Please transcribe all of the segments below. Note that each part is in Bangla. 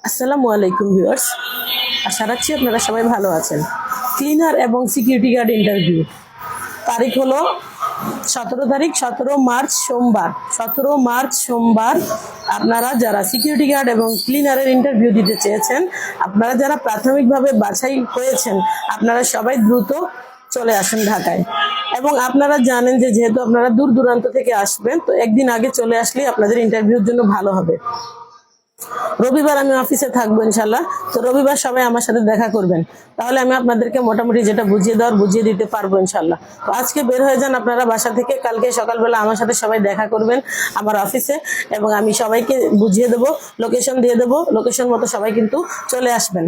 আসসালামু আলাইকুম ভিউয়ার্স, আশা রাখছি আপনারা সবাই ভালো আছেন। ক্লিনার এবং সিকিউরিটি গার্ড ইন্টারভিউ তারিখ হলো 17 তারিখ, 17 মার্চ সোমবার। 17 মার্চ সোমবার আপনারা যারা সিকিউরিটি গার্ড এবং ক্লিনারের ইন্টারভিউ দিতে চেয়েছেন, আপনারা যারা প্রাথমিকভাবে বাছাই হয়েছেন, আপনারা সবাই দ্রুত চলে আসুন ঢাকায়। এবং আপনারা জানেন যে যেহেতু আপনারা দূর দূরান্ত থেকে আসবেন, তো একদিন আগে চলে আসলে আপনাদের ইন্টারভিউর জন্য ভালো হবে। রবিবার আমি অফিসে থাকবো ইনশাল্লাহ, তো রবিবার সবাই আমার সাথে দেখা করবেন, তাহলে আমি আপনাদেরকে মোটামুটি যেটা বুঝিয়ে দিতে পারবো ইনশাল্লাহ। তো আজকে বের হয়ে যান আপনারা বাসা থেকে, কালকে সকালবেলা আমার সাথে সবাই দেখা করবেন আমার অফিসে, এবং আমি সবাইকে বুঝিয়ে দেবো, লোকেশন দিয়ে দেবো, লোকেশন মতো সবাই কিন্তু চলে আসবেন।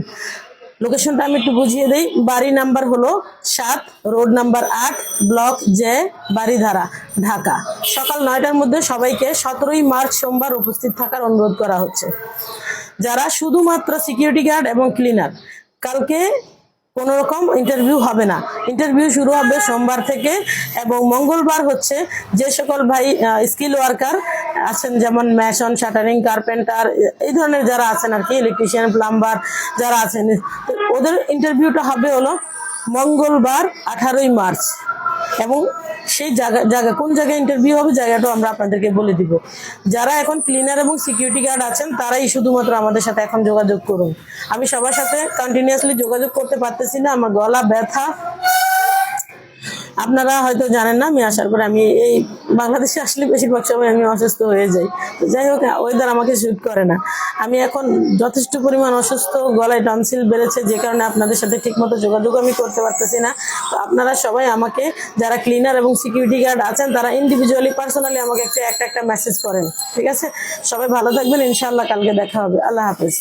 লোকেশনটা আমি একটু বুঝিয়ে দিই। বাড়ি নাম্বার হলো 7, road number 8, block J, Baridhara, Dhaka. সকাল 9টার মধ্যে সবাইকে 17 মার্চ সোমবার উপস্থিত থাকার অনুরোধ করা হচ্ছে। যারা শুধুমাত্র সিকিউরিটি গার্ড এবং ক্লিনার, কালকে কোনো রকম ইন্টারভিউ হবে না। ইন্টারভিউ শুরু হবে সোমবার থেকে, এবং মঙ্গলবার হচ্ছে যে সকল ভাই স্কিল ওয়ার্কার আছেন, যেমন ম্যাশন, শাটারিং, কার্পেন্টার, এই ধরনের যারা আছেন আর কি, ইলেকট্রিশিয়ান, প্লাম্বার যারা আছেন, ওদের ইন্টারভিউটা হবে হলো মঙ্গলবার 18 মার্চ। এবং সেই জায়গা কোন জায়গায় ইন্টারভিউ হবে জায়গাটাও আমরা আপনাদেরকে বলে দিব। যারা এখন ক্লিনার এবং সিকিউরিটি গার্ড আছেন তারাই শুধুমাত্র আমাদের সাথে এখন যোগাযোগ করুন। আমি সবার সাথে কন্টিনিউয়াসলি যোগাযোগ করতে পারতেছি না, আমার গলা ব্যথা। আপনারা হয়তো জানেন না, আমি আসার পরে আমি এই বাংলাদেশে আসলে বেশিরভাগ সময় আমি অসুস্থ হয়ে যাই। তো যাই হোক, ওয়েদার আমাকে শুট করে না। আমি এখন যথেষ্ট পরিমাণ অসুস্থ, গলায় টনসিল বেড়েছে, যে কারণে আপনাদের সাথে ঠিকমতো যোগাযোগ আমি করতে পারতেছি না। তো আপনারা সবাই আমাকে, যারা ক্লিনার এবং সিকিউরিটি গার্ড আছেন, তারা ইন্ডিভিজুয়ালি পার্সোনালি আমাকে একটা মেসেজ করেন, ঠিক আছে? সবাই ভালো থাকবেন, ইনশাআল্লাহ কালকে দেখা হবে। আল্লাহ হাফেজ।